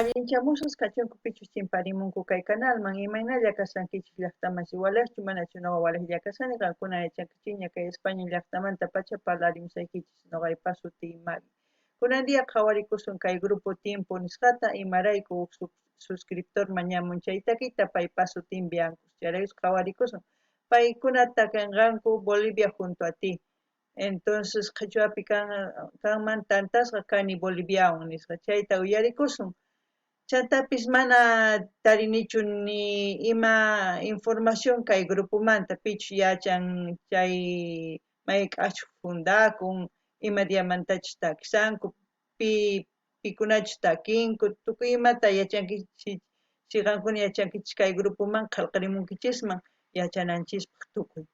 Allinchamusas kachunku pichus chimparimunku kay canalman imaynalla kasankichis llaqtamanchik walaschus manachu noqa walajlla kasani qankuna yachankichikña kay España llaqtamanta pacha parlarimusaykichis noqaypa sutii Mari. Kunan dia qhawarikusun kay Grupo Tiempo nisqata imarayku suscriptor mañamun chaytakita paypa sutin Biancos chayraykus qhawarikusun paykunata kanqanku Bolivia junto a ti. Entonces qhichwapi kanman tantasqa kani Boliviawan nisqa chayta uyarikusun. Chantapis mana tarinichu ni ima información kay grupomanta pichu yachan chay may k'achuk fundakun ima diamantachus takisanku pikunachus takinku tukuy imata yachankichis siqankuna yachankichis kay grupoman qallqarimunkichisman yachananchispaq tukuy.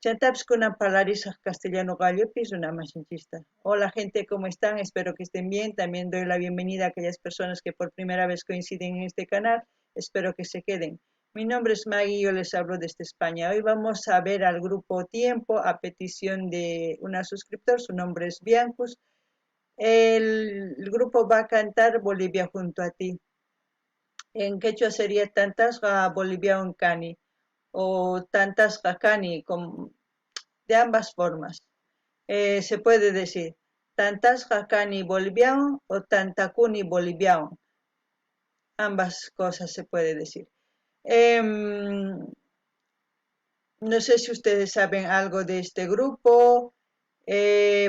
Chantapis kunan parlarisaq castellano gallopi runamashinchista. Hola gente, ¿cómo están? Espero que estén bien. También doy la bienvenida a aquellas personas que por primera vez coinciden en este canal. Espero que se queden. Mi nombre es Maggie y yo les hablo desde España. Hoy vamos a ver al grupo Tiempo a petición de una suscriptor. Su nombre es Biancos. El grupo va a cantar Bolivia junto a ti. En quechua sería Tantasqa Bolivia Cani o Tantasqa Cani, de ambas formas. Se puede decir Tantasqa Cani boliviano o Tantacuni boliviano. Ambas cosas se puede decir. No sé si ustedes saben algo de este grupo,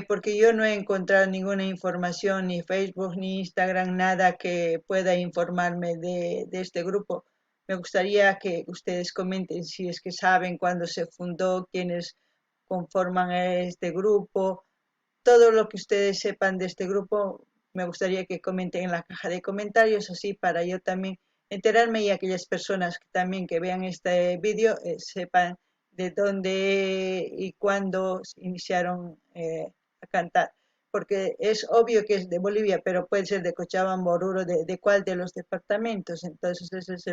porque yo no he encontrado ninguna información, ni Facebook, ni Instagram, nada que pueda informarme de este grupo. Me gustaría que ustedes comenten si es que saben cuándo se fundó, quiénes conforman este grupo, todo lo que ustedes sepan de este grupo, me gustaría que comenten en la caja de comentarios, así para yo también enterarme y aquellas personas que también que vean este vídeo sepan de dónde y cuándo iniciaron a cantar, porque es obvio que es de Bolivia, pero puede ser de Cochabamba, Oruro, de cuál de los departamentos. Entonces esa es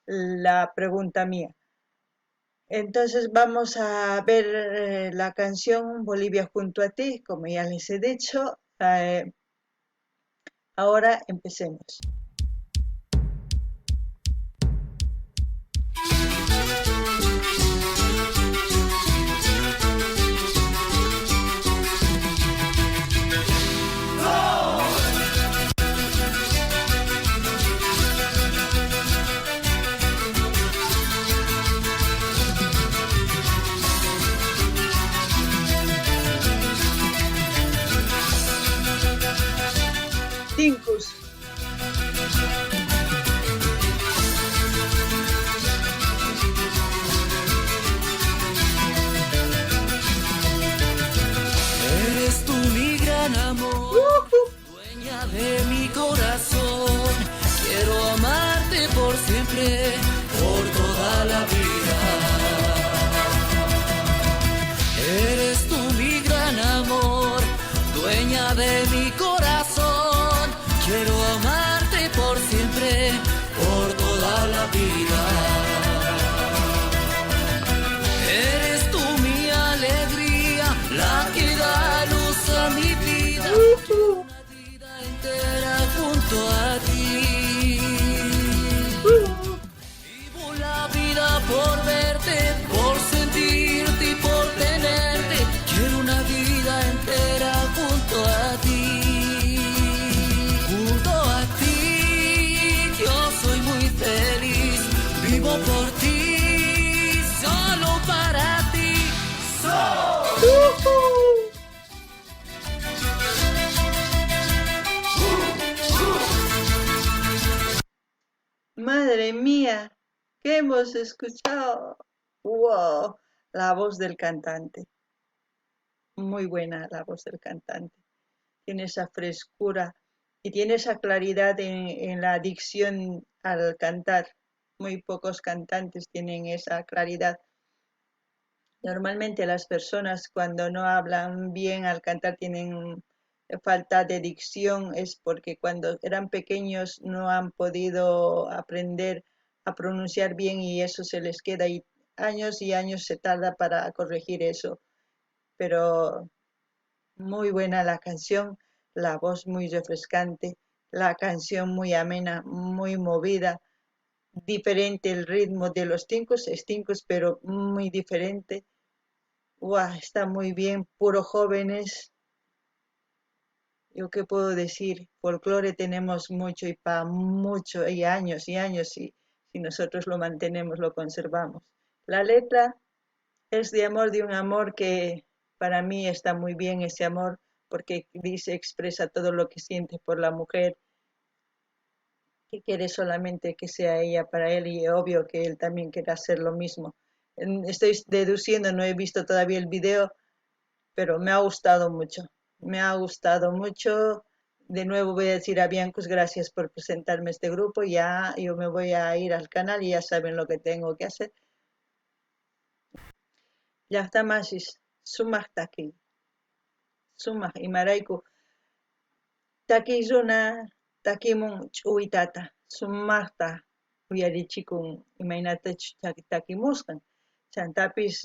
la pregunta mía. Entonces vamos a ver la canción Bolivia junto a ti, como ya les he dicho. Ahora empecemos. Tincus. Eres tú mi gran amor, dueña de mi corazón. Quiero amarte por siempre, por toda la vida. Eres tú mi gran amor, dueña de mi corazón. Quiero amarte por siempre, por toda la vida. Eres tú mi alegría, la que da luz a mi vida. Una vida entera junto a ti. Vivo la vida por verte, por sentirte y por tenerte. Quiero una vida entera junto a ti. Vivo por ti, solo para ti. Madre mía, ¿qué hemos escuchado? ¡Wow! La voz del cantante. Muy buena la voz del cantante. Tiene esa frescura y tiene esa claridad en la dicción al cantar. Muy pocos cantantes tienen esa claridad. Normalmente las personas cuando no hablan bien al cantar tienen falta de dicción, es porque cuando eran pequeños no han podido aprender a pronunciar bien y eso se les queda y años se tarda para corregir eso. Pero muy buena la canción, la voz muy refrescante La canción muy amena, muy movida, diferente el ritmo de los tincos, pero muy diferente. Guau, está muy bien, puro jóvenes. Yo qué puedo decir, folclore tenemos mucho y para mucho y años y si nosotros lo mantenemos, lo conservamos. La letra es de amor, de un amor que para mí está muy bien ese amor porque dice, expresa todo lo que siente por la mujer, que quiere solamente que sea ella para él y obvio que él también quiere hacer lo mismo. Estoy deduciendo, no he visto todavía el video, pero me ha gustado mucho. Me ha gustado mucho. De nuevo voy a decir a Biancos, gracias por presentarme este grupo. Ya yo me voy a ir al canal y ya saben lo que tengo que hacer. Ya está más, sumak taki. Sumak imaraiku. Taki runa, takimun ch'uwitata. Sumakta uyarichikun imaynata takimusqan. Chantapis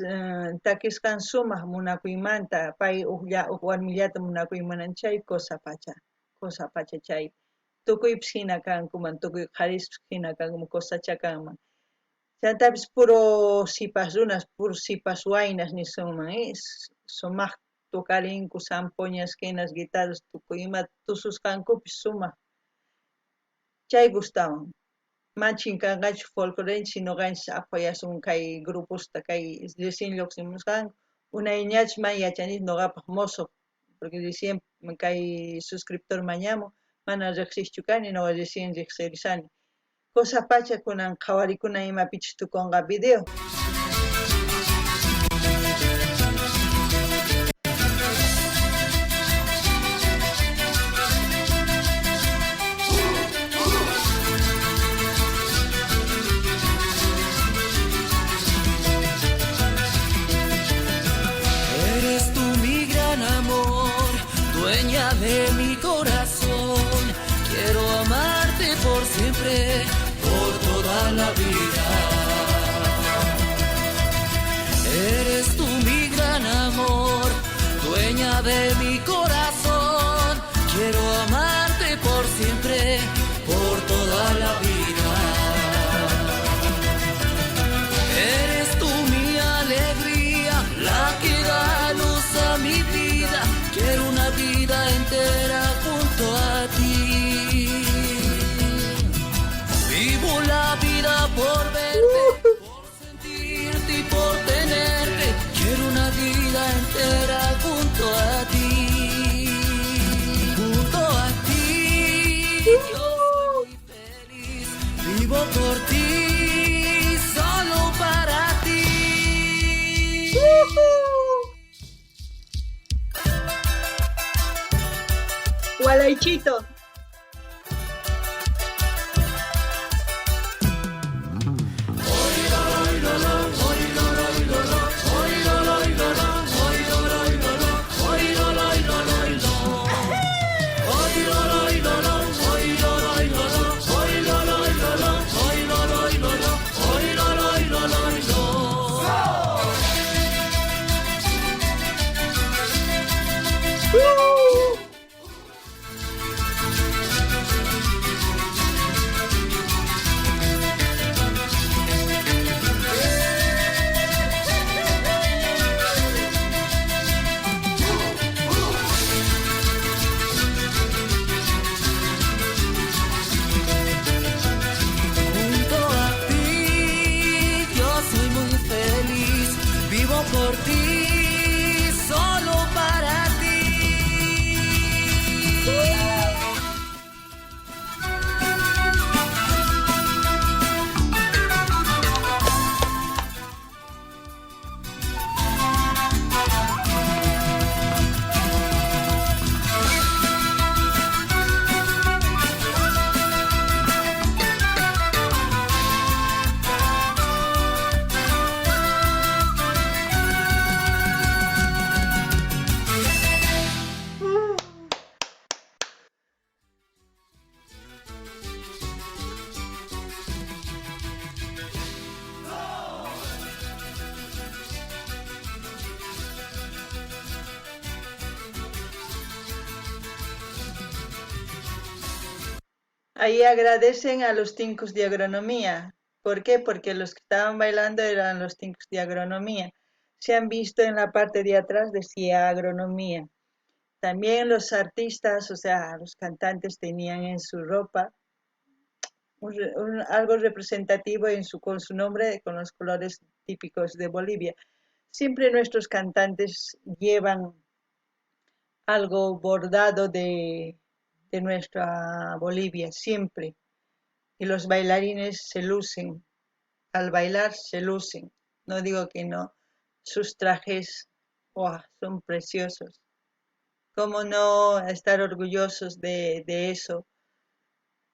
takisqan sumaq munakuymanta pay huk warmillata munakuymanan chay cosa pacha chay tukuypis hina kankuman tukuy qharispis hina kankuman cosacha kanman chantapis puro sipas runas puro sipas waynas nisunman sumaq tukalinku sampoñas qinas guitarras tukuy ima tususqankupis sumaq chay gustawan manchin kanqachu folclorenchik noqanchik apayasun kay gruposta kay recién lluqsimusqanku unayñachu mana yachanichu noqapaq mosoq porque recién kay suscriptor mañamun mana riqsishchu kani noqa recién riqsirisani cosa pacha kunan qhawarikuna imapichus tukunqa video Eres tú mi gran amor, dueña de mi corazón. Quiero amarte por siempre, por toda la vida. Eres tú mi gran amor, dueña de mi corazón. Quiero amarte por siempre, por toda la vida. Eres tú mi alegría, la que da luz a mi vida. Quiero una vida entera junto a ti. Vivo la vida por verte, por sentirte y por tenerte. Quiero una vida entera junto a ti. Junto a ti. Yo soy muy feliz, vivo por ti, solo para ti. Gualaichito ahí agradecen a los tincos de agronomía. ¿Por qué? Porque los que estaban bailando eran los tincos de agronomía. Se han visto en la parte de atrás, decía agronomía. También los artistas, o sea, los cantantes tenían en su ropa algo representativo con su nombre, con los colores típicos de Bolivia. Siempre nuestros cantantes llevan algo bordado de nuestra Bolivia, siempre. Y los bailarines se lucen, al bailar se lucen. No digo que no, sus trajes son preciosos. ¿Cómo no estar orgullosos de eso?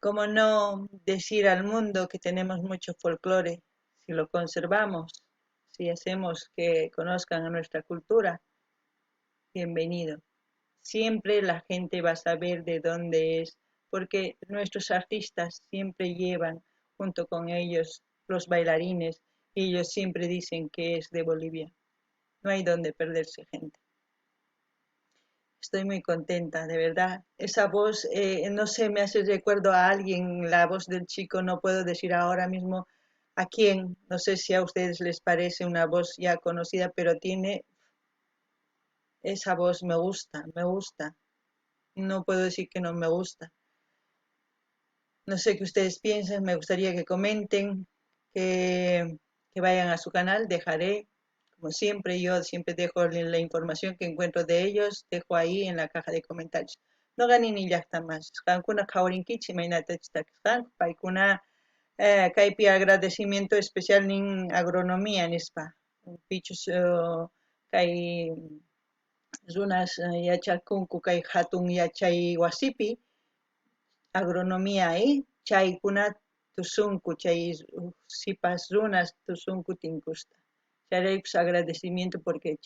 ¿Cómo no decir al mundo que tenemos mucho folclore si lo conservamos, si hacemos que conozcan a nuestra cultura? Bienvenido. Siempre la gente va a saber de dónde es, porque nuestros artistas siempre llevan junto con ellos los bailarines y ellos siempre dicen que es de Bolivia. No hay dónde perderse, gente. Estoy muy contenta, de verdad. Esa voz, no sé, me hace recuerdo a alguien, la voz del chico, no puedo decir ahora mismo a quién, no sé si a ustedes les parece una voz ya conocida, pero tiene esa voz, me gusta, me gusta. No puedo decir que no me gusta. No sé qué ustedes piensan, me gustaría que comenten, que vayan a su canal, dejaré, como siempre, yo siempre dejo la información que encuentro de ellos, dejo ahí en la caja de comentarios. No ganin ni ya está más. Kankuna kaurinkichi mainata chitakan, paikuna kaipi agradecimiento especial nin agronomía nispa. Pichus kai runas yachakunku kai hatun yachay wasipi agronomía ahí, chaykuna tusunku, chay sipas runas tusunku tinkusta. Charaypis agradecimiento porque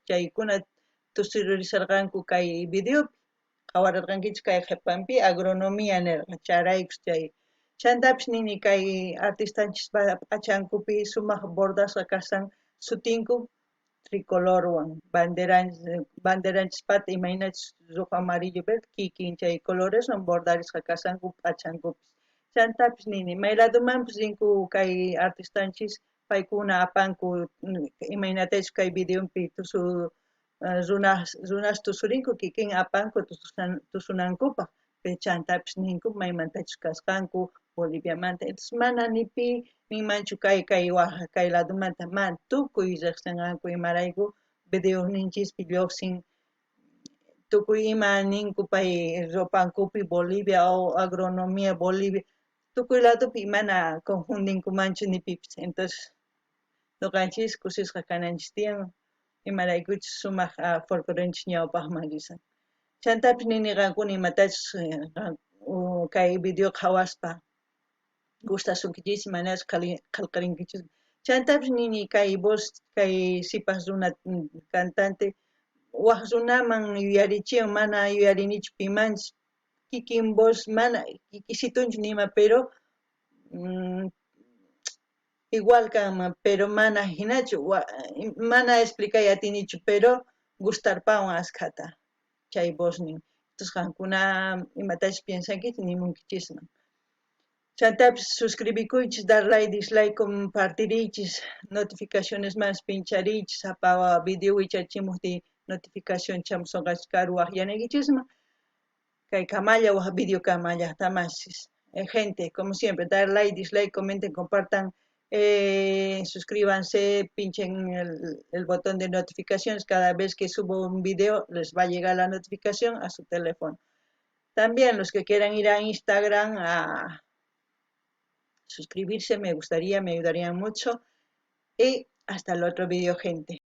chaykuna tusirisarqanku kay videopi, qawararqankichik kay qhipanpi agronomía nirqa, charaykus chay. Chantapis nini kay artistanchis p'achankupi sumaq bordasqa kashan sutinku tricolorwan, banderanchispata imaynachus rojo amarillo verde, kikin chay coloreswan bordarisqa kashanku p'achankupis. Chantapis nini, mayladomanpis rinku kay artistanchis, paykuna apanku imaynatachus kay videopi runas tusurinku, kikin apanku tusunankupaq, chantapis ninku maymantachus kasqanku, Boliviamanta. Entonces mana nipi nimanchu kay ladomanta, tukuy riqsinqanku imarayku video ninchispi lluqsin tukuy ima ninku pay ropankupi Bolivia o agronomía Bolivia, tukuy ladopi mana confundinkumanchu nipipis. Entonces ñuqanchis kusisqa kananchis tiyan imaraykuchus sumaq folclorenchis ñawpaqman risan. Chantapis niniqankuna imatachus kay video qhawaspa gustasunkichis manachu qillqarinkichis. Chantapis nini kay voz, kay sipas runa cantante waq runaman yuyarichiwan mana yuyarinichu pimanchis, kikin voz mana kikissitunchu nima, pero igual kanman, pero mana hinachu, mana explicay atinichu, pero gustarpawan askhata chay voznin. Entonces qankuna imatachu piensankichis nimunkichisman. Chantapis suscribikuychis, dar like, dislike, compartirichis, notificaciones más pincharichis, apawa video wichachimuqti notificación chamusonqachis karuwaq yanakichisman, kay kamalla waq video kamalla tamasis. Gente, como siempre, dar like, dislike, comenten, compartan, suscríbanse, pinchen el botón de notificaciones, cada vez que subo un video les va a llegar la notificación a su teléfono. También los que quieran ir a Instagram a suscribirse, me gustaría, me ayudarían mucho. Y hasta el otro video, gente.